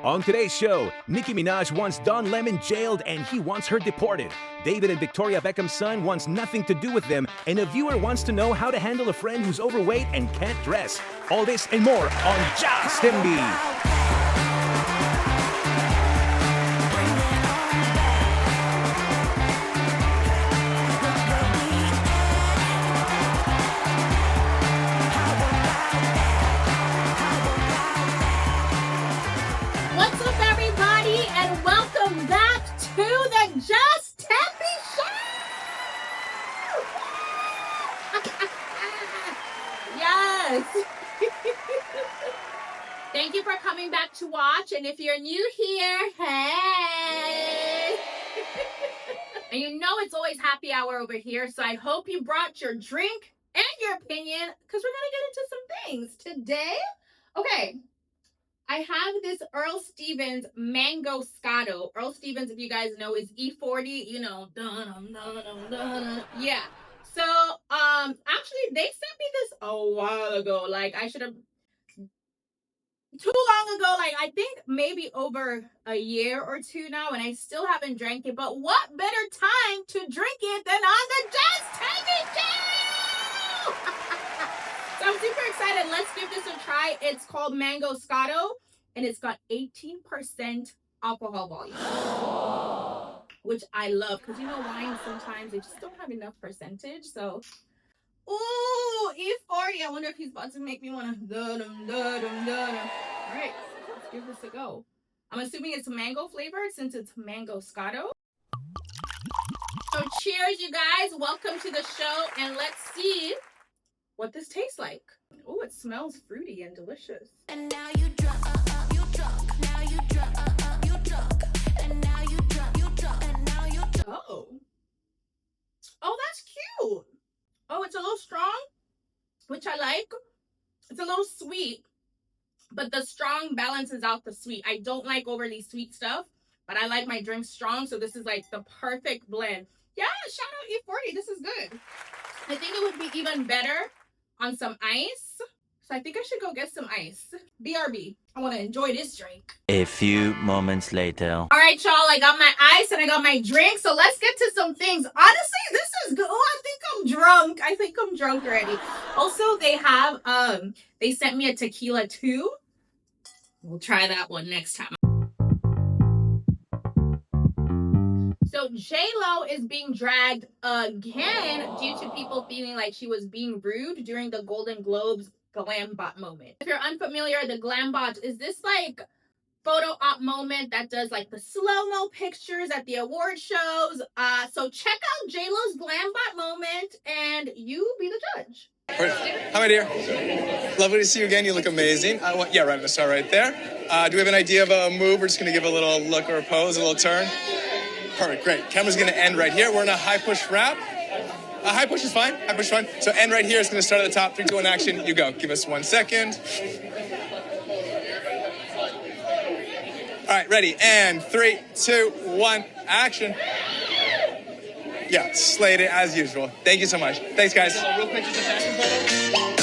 On today's show, Nicki Minaj wants Don Lemon jailed and he wants her deported. David and Victoria Beckham's son wants nothing to do with them, and a viewer wants to know how to handle a friend who's overweight and can't dress. All this and more on Just Thembi. Just Thembi Show! Yes! Thank you for coming back to watch, and if you're new here, hey! And you know it's always happy hour over here, so I hope you brought your drink and your opinion, because we're going to get into some things today. Okay. I have this Earl Stevens Mango Scotto. Earl Stevens, if you guys know, is E40. You know, yeah. So, actually, they sent me this a while ago. Like, I should have, too long ago. Like, I think maybe over a year or two now, and I still haven't drank it. But what better time to drink it than on the Just Thembi Show? So I'm super excited. Let's give this a try. It's called Mango Scotto, and it's got 18% alcohol volume, which I love, because you know wine sometimes they just don't have enough percentage. So, ooh, E40. I wonder if he's about to make me want to. All right, let's give this a go. I'm assuming it's mango flavored since it's Mango Scotto. So cheers, you guys. Welcome to the show, and let's see what this tastes like. Oh, it smells fruity and delicious. And now you drunk, now you drunk, and now you drunk, and now you drunk. Oh, that's cute. Oh, it's a little strong, which I like. It's a little sweet, but the strong balances out the sweet. I don't like overly sweet stuff, but I like my drinks strong, so this is like the perfect blend. Yeah, shout out E40. This is good. I think it would be even better on some ice. So I think I should go get some ice. BRB. I want to enjoy this drink. A few moments later. All right, y'all. I got my ice and I got my drink. So let's get to some things. Honestly, this is good. Oh, I think I'm drunk. I think I'm drunk already. Also, they have, they sent me a tequila too. We'll try that one next time. So j.lo is being dragged again due to people feeling like she was being rude during the Golden Globes Glambot moment. If you're unfamiliar, the Glambot is this like photo op moment that does like the slow-mo pictures at the award shows. So check out j.lo's Glambot moment and you be the judge. Hi, my dear. Lovely to see you again. You look amazing. Yeah, right. I'm gonna start right there. Do we have an idea of a move? We're just gonna give a little look or a pose, a little turn. Perfect, great. Camera's gonna end right here. We're in a high push wrap. High push is fine. High push is fine. So end right here. It's gonna start at the top. 3, 2, 1, action. You go. Give us 1 second. All right, ready. And 3, 2, 1, action. Yeah, slayed it as usual. Thank you so much. Thanks, guys. Real quick, just a fashion photo.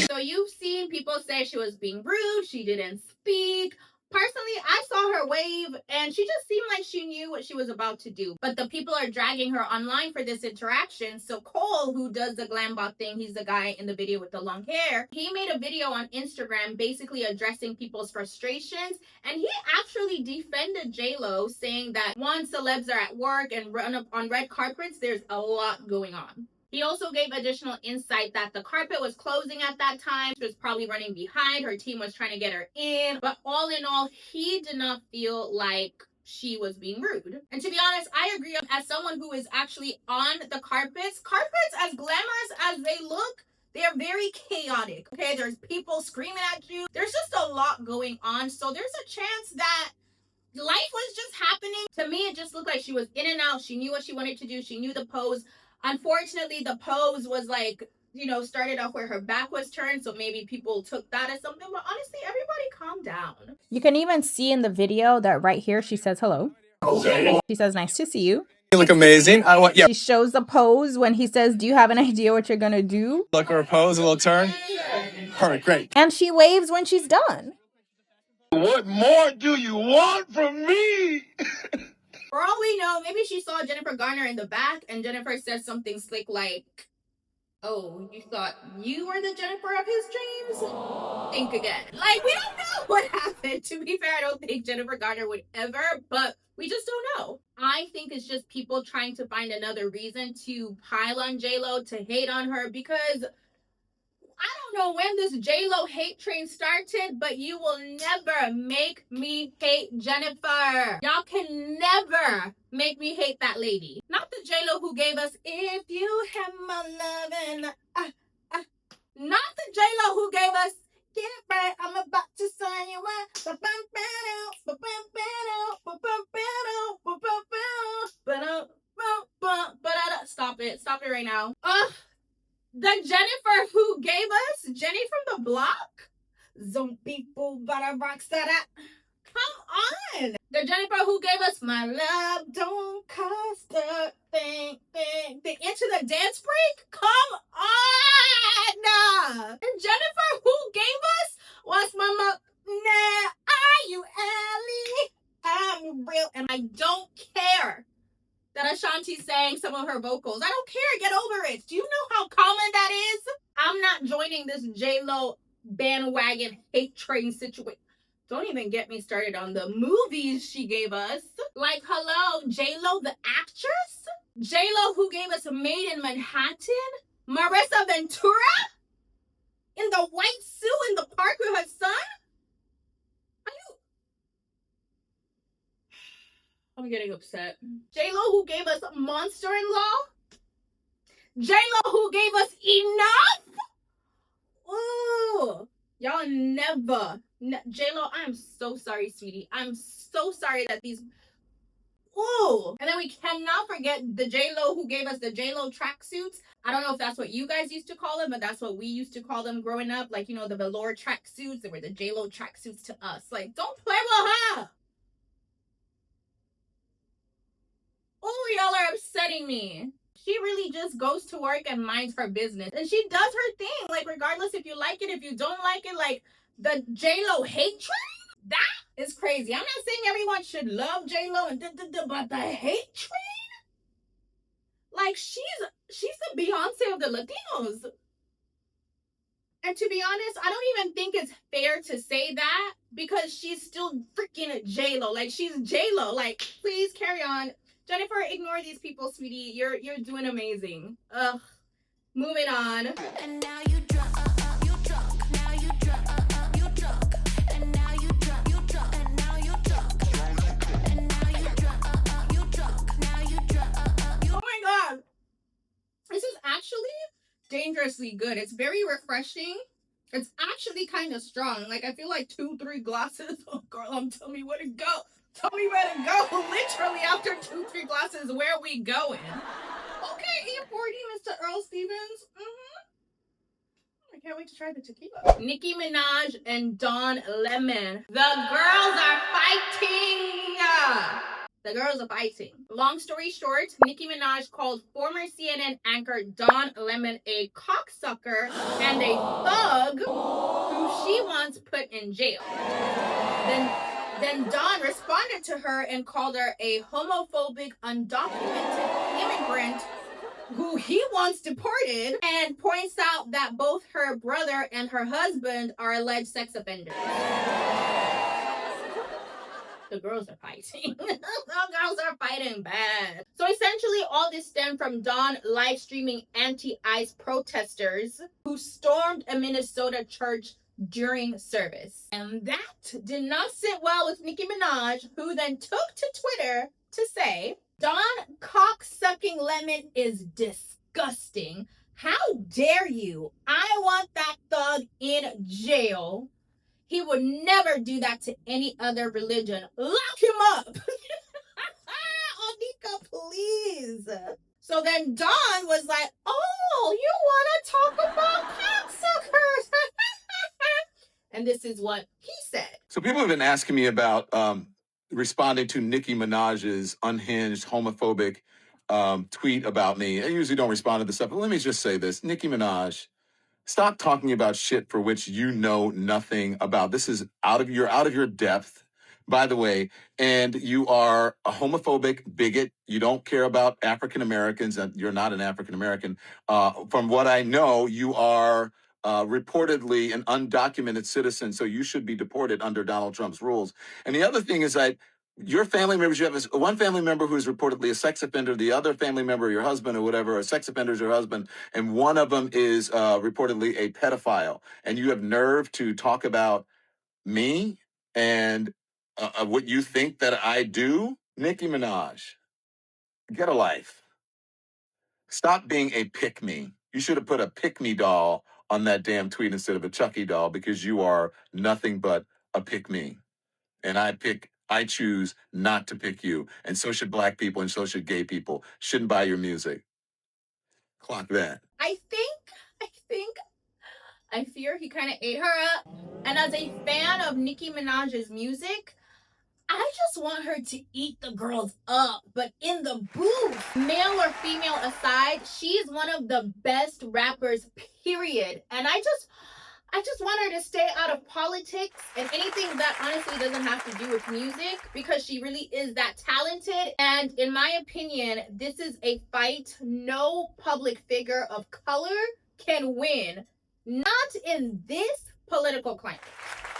So you've seen people say she was being rude. She didn't speak. Personally, I saw her wave and she just seemed like she knew what she was about to do. But the people are dragging her online for this interaction. So Cole, who does the Glambot thing, he's the guy in the video with the long hair. He made a video on Instagram basically addressing people's frustrations. And he actually defended j.lo, saying that once celebs are at work and run up on red carpets, there's a lot going on. He also gave additional insight that the carpet was closing at that time. She was probably running behind. Her team was trying to get her in. But all in all, he did not feel like she was being rude. And to be honest, I agree. As someone who is actually on the carpets, as glamorous as they look, they are very chaotic. Okay, there's people screaming at you. There's just a lot going on. So there's a chance that life was just happening. To me, it just looked like she was in and out. She knew what she wanted to do. She knew the pose. Unfortunately, the pose was like, you know, started off where her back was turned. So maybe people took that as something. But honestly, everybody calm down. You can even see in the video that right here, she says hello. She says, nice to see you. You look amazing. Yeah. She shows a pose when he says, "Do you have an idea what you're gonna do?" Look or a pose, a little turn. Perfect, great. And she waves when she's done. What more do you want from me? For all we know, maybe she saw Jennifer Garner in the back, and Jennifer said something slick like, "Oh, you thought you were the Jennifer of his dreams? Think again." Like, we don't know what happened. To be fair, I don't think Jennifer Garner would ever, but we just don't know. I think it's just people trying to find another reason to pile on j.lo, to hate on her, because I don't know when this j.lo hate train started, but you will never make me hate Jennifer. Y'all can never make me hate that lady. Not the j.lo who gave us "If You Have My Lovin'." Not the j.lo who gave us "Get It Right, I'm About to Sign You Up." Stop it. Stop it right now. The Jennifer who gave us Jenny from the Block. Some people better rock that. Come on. The Jennifer who gave us "My Love Don't Cost a Thing. Into the Dance Break. Come on. And Jennifer who gave us "What's Mama? Nah, are you Ellie? I'm real." And I don't care that Ashanti sang some of her vocals. I don't care. Get over it. Do you know how common that is? I'm not joining this j.lo bandwagon hate train situation. Don't even get me started on the movies she gave us. Like, hello, j.lo the actress? j.lo who gave us Made in Manhattan? Marissa Ventura? In the white suit in the park with her son? I'm getting upset. j.lo who gave us Monster-in-Law? j.lo who gave us Enough? Ooh. Y'all never. j.lo, I'm so sorry, sweetie. I'm so sorry that these... Ooh. And then we cannot forget the j.lo who gave us the j.lo tracksuits. I don't know if that's what you guys used to call them, but that's what we used to call them growing up. Like, you know, the velour tracksuits. They were the j.lo tracksuits to us. Like, don't play with her. Oh, y'all are upsetting me. She really just goes to work and minds her business. And she does her thing. Like, regardless if you like it, if you don't like it, like, the j.lo hate train? That is crazy. I'm not saying everyone should love j.lo, but the hate train? Like, she's the Beyonce of the Latinos. And to be honest, I don't even think it's fair to say that, because she's still freaking j.lo. Like, she's j.lo. Like, please carry on. Jennifer, ignore these people, sweetie. You're doing amazing. Ugh. Moving on. And now you drunk, you drunk. Now you drunk, you drunk. And now you drunk, you drunk. And now you drunk. And now you drunk, you drunk. Now you drunk, you. Oh my god. This is actually dangerously good. It's very refreshing. It's actually kind of strong. Like, I feel like 2-3 glasses. Oh, girl, tell me where to go. Tell me where to go. Literally, after 2-3 glasses, where are we going? Okay, E40, Mr. Earl Stevens. I can't wait to try the tequila. Nicki Minaj and Don Lemon. The girls are fighting. The girls are fighting. Long story short, Nicki Minaj called former CNN anchor Don Lemon a cocksucker and a thug who she wants put in jail. Then Don responded to her and called her a homophobic, undocumented immigrant who he wants deported, and points out that both her brother and her husband are alleged sex offenders. The girls are fighting. The girls are fighting bad. So essentially, all this stemmed from Don live streaming anti-ICE protesters who stormed a Minnesota church during service. And that did not sit well with Nicki Minaj, who then took to Twitter to say, "Don cock-sucking Lemon is disgusting. How dare you? I want that thug in jail. He would never do that to any other religion. Lock him up." Onika, please. So then Don was like, "Oh, you want to talk about cocksuckers?" And this is what he said. So people have been asking me about responding to Nicki Minaj's unhinged, homophobic tweet about me. I usually don't respond to this stuff, but let me just say this. Nicki Minaj, stop talking about shit for which you know nothing about. This is out of your depth, by the way, and you are a homophobic bigot. You don't care about African Americans, and you're not an African American. From what I know, you are reportedly an undocumented citizen, so you should be deported under Donald Trump's rules. And the other thing is that your family members, you have one family member who is reportedly a sex offender, the other family member, your husband or whatever, a sex offender is your husband, and one of them is reportedly a pedophile. And you have nerve to talk about me and what you think that I do? Nicki Minaj, get a life. Stop being a pick-me. You should have put a pick-me doll on that damn tweet instead of a Chucky doll, because you are nothing but a pick-me. And I choose not to pick you. And so should black people, and so should gay people. Shouldn't buy your music. Clock that. I fear he kind of ate her up. And as a fan of Nicki Minaj's music, I just want her to eat the girls up, but in the booth. Male or female aside, she's one of the best rappers, period. And I just want her to stay out of politics and anything that honestly doesn't have to do with music, because she really is that talented. And in my opinion, this is a fight no public figure of color can win, not in this political climate.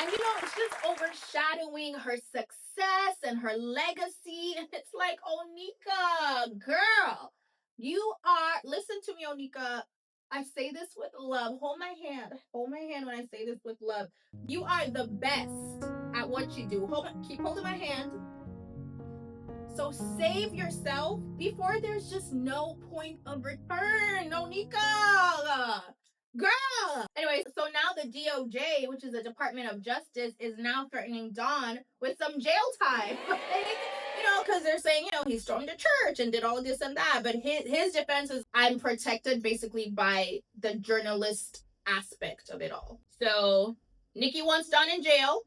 And it's just overshadowing her success and her legacy. And it's like, Onika, girl, you are, listen to me, Onika. I say this with love. Hold my hand. Hold my hand when I say this with love. You are the best at what you do. Keep holding my hand. So save yourself before there's just no point of return, Onika. Girl! Anyway, so now the DOJ, which is the Department of Justice, is now threatening Don with some jail time. Because they're saying, he stormed a church and did all this and that. But his defense is, I'm protected basically by the journalist aspect of it all. So Nicki wants Don in jail,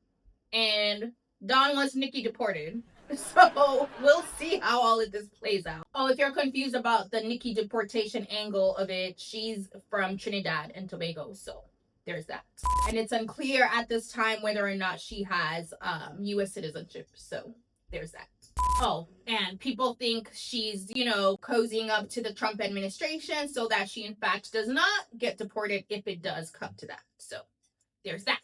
and Don wants Nicki deported. So we'll see how all of this plays out. Oh, if you're confused about the Nicki deportation angle of it, she's from Trinidad and Tobago, so there's that. And it's unclear at this time whether or not she has U.S. citizenship, so there's that. Oh, and people think she's, cozying up to the Trump administration so that she in fact does not get deported if it does come to that. So there's that.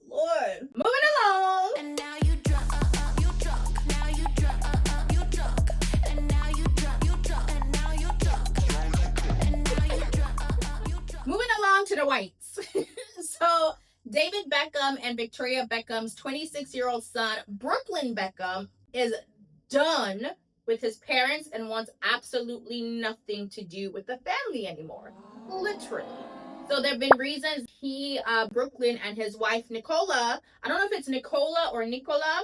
Lord. Moving along. And now you drunk, you drunk. Now you drunk, you drunk. And now you drunk, you drunk. And now you drunk. And now you drunk, you drunk. Moving along to the whites. So David Beckham and Victoria Beckham's 26-year-old son, Brooklyn Beckham, is done with his parents and wants absolutely nothing to do with the family anymore. Literally. So there have been reasons Brooklyn and his wife, Nicola, I don't know if it's Nicola or Nicola.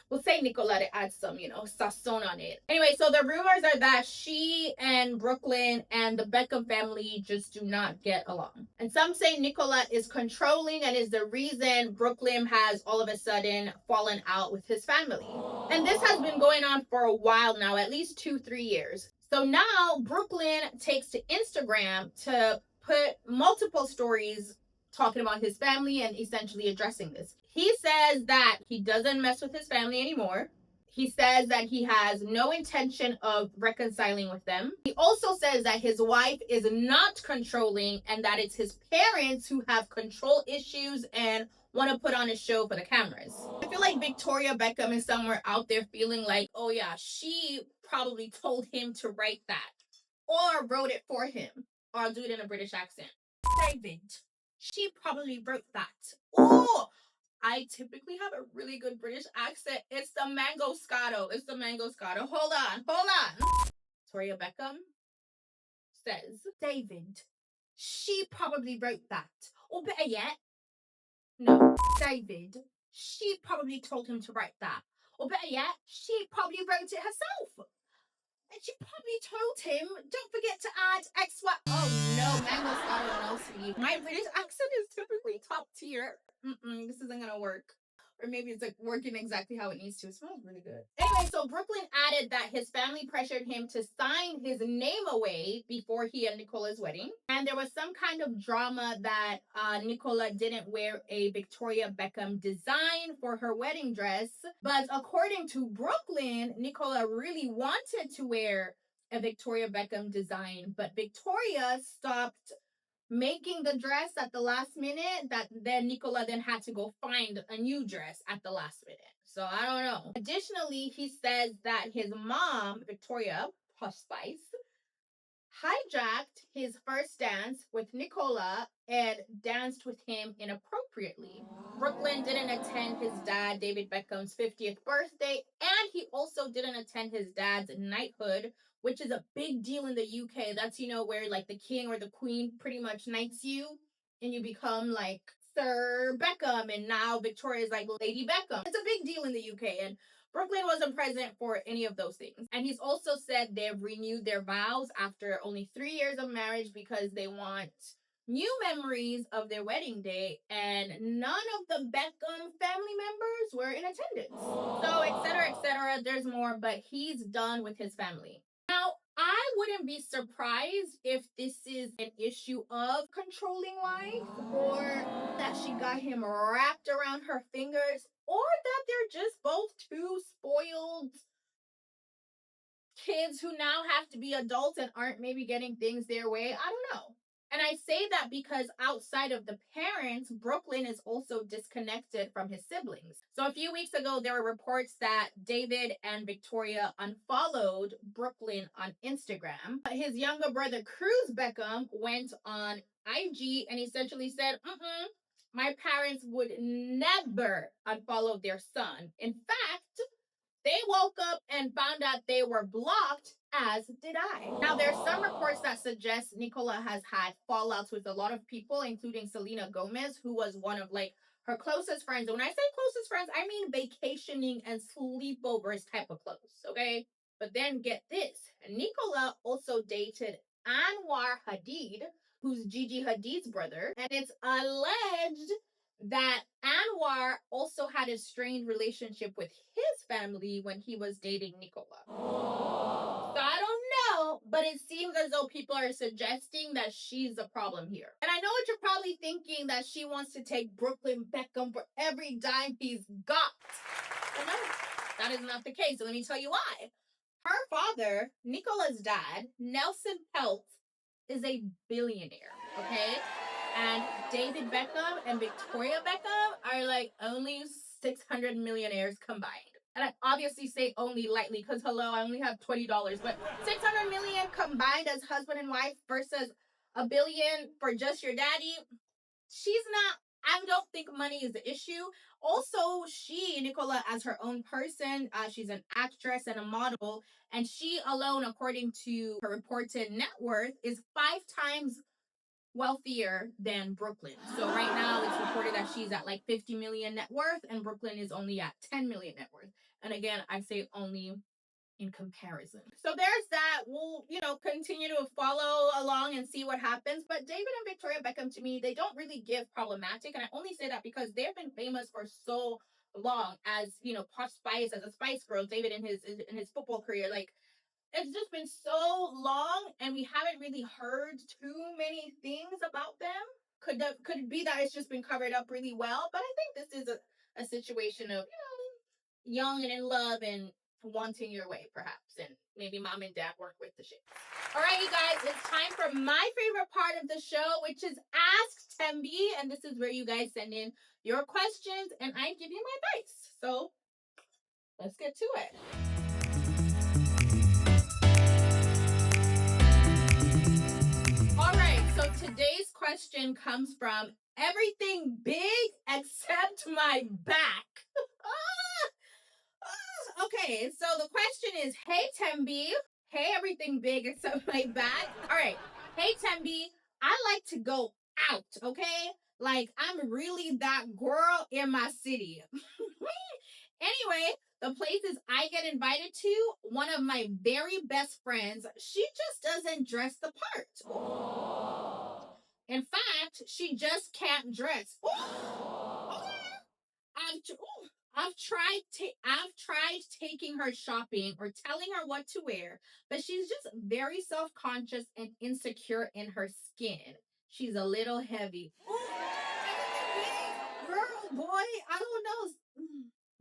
We'll say Nicola to add some, sazon on it. Anyway, so the rumors are that she and Brooklyn and the Beckham family just do not get along. And some say Nicola is controlling and is the reason Brooklyn has all of a sudden fallen out with his family. And this has been going on for a while now, at least 2-3 years. So now Brooklyn takes to Instagram to put multiple stories talking about his family and essentially addressing this. He says that he doesn't mess with his family anymore. He says that he has no intention of reconciling with them. He also says that his wife is not controlling and that it's his parents who have control issues and want to put on a show for the cameras. I feel like Victoria Beckham is somewhere out there feeling like, oh yeah, she probably told him to write that or wrote it for him. Or I'll do it in a British accent. David, she probably wrote that. Oh, I typically have a really good British accent. It's the mango scotto. It's the mango scotto. Hold on. Victoria Beckham says, David, she probably wrote that. Or better yet, no, David, she probably told him to write that. Or better yet, she probably wrote it herself. And she probably told him, don't forget to add X, Y. Oh no, mango scotto, no, sweetie. My British accent is typically top tier. This isn't gonna work. Or maybe it's like working exactly how it needs to. It smells really good. Anyway, so Brooklyn added that his family pressured him to sign his name away before he and Nicola's wedding. And there was some kind of drama that Nicola didn't wear a Victoria Beckham design for her wedding dress. But according to Brooklyn, Nicola really wanted to wear a Victoria Beckham design, but Victoria stopped making the dress at the last minute, that then Nicola then had to go find a new dress at the last minute. So I don't know. Additionally, he says that his mom, Victoria Hush Spice, hijacked his first dance with Nicola and danced with him inappropriately. Brooklyn didn't attend his dad, David Beckham's 50th birthday, and he also didn't attend his dad's knighthood, which is a big deal in the UK. That's, where like the king or the queen pretty much knights you and you become like Sir Beckham, and now Victoria's like Lady Beckham. It's a big deal in the UK, and Brooklyn wasn't present for any of those things. And he's also said they've renewed their vows after only 3 years of marriage because they want new memories of their wedding day, and none of the Beckham family members were in attendance. So, etc. There's more, but he's done with his family. Now, I wouldn't be surprised if this is an issue of controlling wife, or that she got him wrapped around her fingers, or that they're just both two spoiled kids who now have to be adults and aren't maybe getting things their way. I don't know. And I say that because outside of the parents, Brooklyn is also disconnected from his siblings. So a few weeks ago, there were reports that David and Victoria unfollowed Brooklyn on Instagram. His younger brother, Cruz Beckham, went on IG and essentially said, my parents would never unfollow their son. In fact, they woke up and found out they were blocked, as did I. Now, there's some reports that suggest Nicola has had fallouts with a lot of people, including Selena Gomez, who was one of like her closest friends. And when I say closest friends, I mean vacationing and sleepovers type of close, okay? But then get this, Nicola also dated Anwar Hadid, who's Gigi Hadid's brother, and it's alleged that Anwar also had a strained relationship with his family when he was dating Nicola. So I don't know, but it seems as though people are suggesting that she's the problem here. And I know what you're probably thinking, that she wants to take Brooklyn Beckham for every dime he's got. But no, that is not the case. So let me tell you why. Her father, Nicola's dad, Nelson Peltz, is a billionaire, okay? And David Beckham and Victoria Beckham are like only 600 millionaires combined. And I obviously say only lightly because, hello, I only have $20. But 600 million combined as husband and wife versus $1 billion for just your daddy. I don't think money is the issue. Also, Nicola, as her own person, she's an actress and a model. And she alone, according to her reported net worth, is 5 times wealthier than Brooklyn. So right now it's reported that she's at like 50 million net worth and Brooklyn is only at 10 million net worth. And again, I say only in comparison. So there's that. We'll, continue to follow along and see what happens. But David and Victoria Beckham, to me, they don't really give problematic. And I only say that because they've been famous for so long as, Posh Spice, as a Spice Girl, David in his football career. Like, it's just been so long and we haven't really heard too many things about them. Could it be that it's just been covered up really well? But I think this is a situation of, young and in love and wanting your way, perhaps. And maybe mom and dad weren't with the shit. All right, you guys, it's time for my favorite part of the show, which is Ask Thembi. And this is where you guys send in your questions and I give you my advice. So let's get to it. All right, so today's question comes from Everything Big Except My Back. Okay, so the question is, hey Thembi, hey Everything Big Except My Back. All right, hey Thembi, I like to go out, okay? Like, I'm really that girl in my city. Anyway, the places I get invited to, one of my very best friends, she just doesn't dress the part. In fact, she just can't dress. Okay. I've tried taking her shopping or telling her what to wear, but she's just very self-conscious and insecure in her skin. She's a little heavy. Girl, boy, I don't know.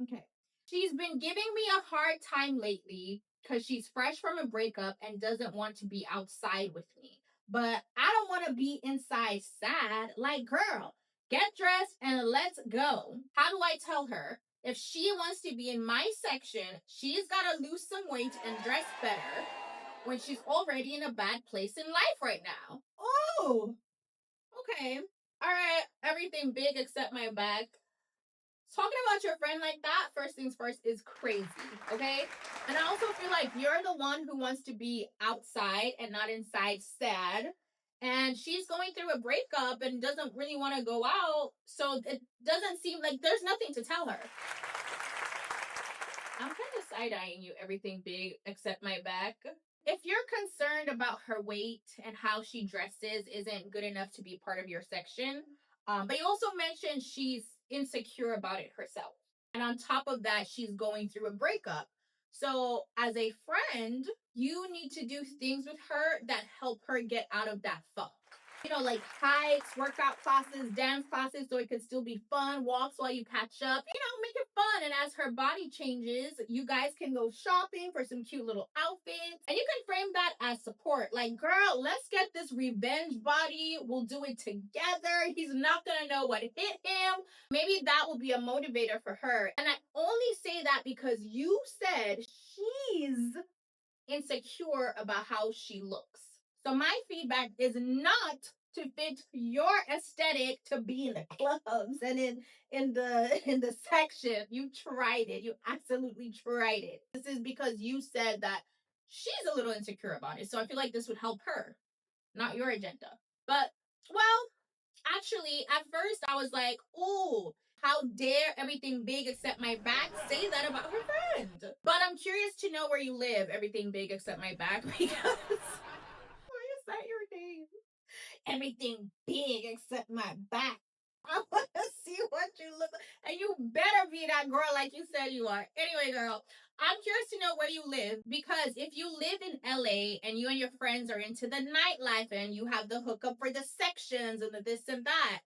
Okay. She's been giving me a hard time lately because she's fresh from a breakup and doesn't want to be outside with me. But I don't want to be inside sad. Like, girl, get dressed and let's go. How do I tell her? If she wants to be in my section, she's got to lose some weight and dress better when she's already in a bad place in life right now. Oh, okay. All right. Everything big except my back. Talking about your friend like that, first things first, is crazy, okay? And I also feel like you're the one who wants to be outside and not inside sad. And she's going through a breakup and doesn't really want to go out. So it doesn't seem like there's nothing to tell her. I'm kind of side-eyeing you, everything big except my back. If you're concerned about her weight and how she dresses isn't good enough to be part of your section, but you also mentioned she's insecure about it herself. And on top of that, she's going through a breakup. So as a friend, you need to do things with her that help her get out of that funk. You know, like hikes, workout classes, dance classes, so it could still be fun, walks while you catch up. You know, make it fun. And as her body changes, you guys can go shopping for some cute little outfits. And you can frame that as support. Like, girl, let's get this revenge body. We'll do it together. He's not going to know what hit him. Maybe that will be a motivator for her. And I only say that because you said she's insecure about how she looks. So my feedback is not to fit your aesthetic to be in the clubs and in the section. You tried it. You absolutely tried it. This is because you said that she's a little insecure about it. So I feel like this would help her, not your agenda. But well, actually, at first I was like, "Ooh, how dare everything big except my back say that about her friend?" But I'm curious to know where you live, everything big except my back, because why is that your name? Everything big except my back. I want to see what you look like. And you better be that girl like you said you are. Anyway, girl, I'm curious to know where you live, because if you live in LA and you and your friends are into the nightlife and you have the hookup for the sections and the this and that,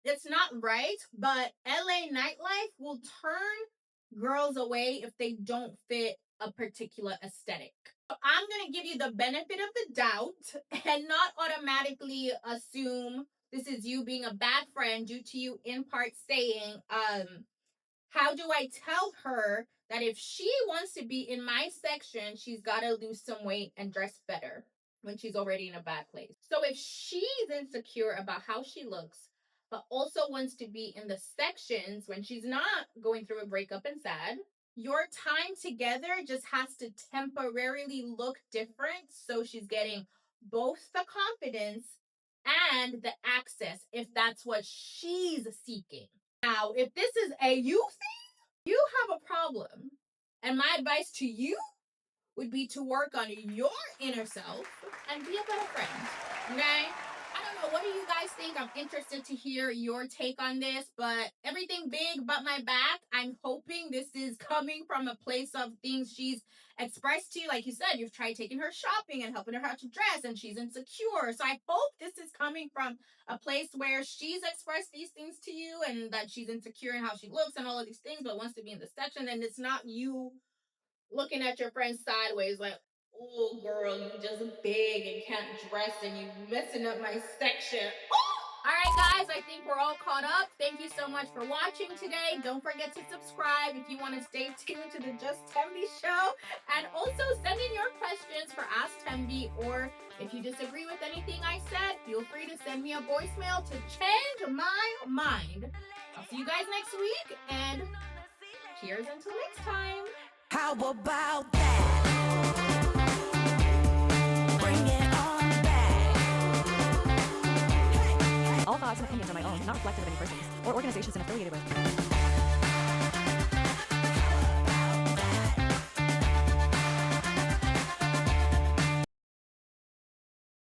it's not right. But LA nightlife will turn girls away if they don't fit a particular aesthetic. I'm going to give you the benefit of the doubt and not automatically assume this is you being a bad friend due to you in part saying, how do I tell her that if she wants to be in my section, she's got to lose some weight and dress better when she's already in a bad place? So if she's insecure about how she looks, but also wants to be in the sections when she's not going through a breakup and sad, your time together just has to temporarily look different, so she's getting both the confidence and the access if that's what she's seeking. Now, if this is a you thing, you have a problem. And my advice to you would be to work on your inner self and be a better friend. Okay? I don't know. What do you guys think? I'm interested to hear your take on this, but everything big but my back, I'm hoping this is coming from a place of things she's expressed to you. Like you said, you've tried taking her shopping and helping her how to dress, and she's insecure. So I hope this is coming from a place where she's expressed these things to you and that she's insecure in how she looks and all of these things, but wants to be in the section. And it's not you looking at your friend sideways like, "Oh, girl, you just big and can't dress and you messing up my section." Oh! All right, guys, I think we're all caught up. Thank you so much for watching today. Don't forget to subscribe if you want to stay tuned to the Just Thembi show. And also send in your questions for Ask Thembi, or if you disagree with anything I said, feel free to send me a voicemail to change my mind. I'll see you guys next week, and cheers until next time. How about that? Bring it on back. All thoughts and opinions are my own, not reflective of any persons or organizations I'm affiliated with.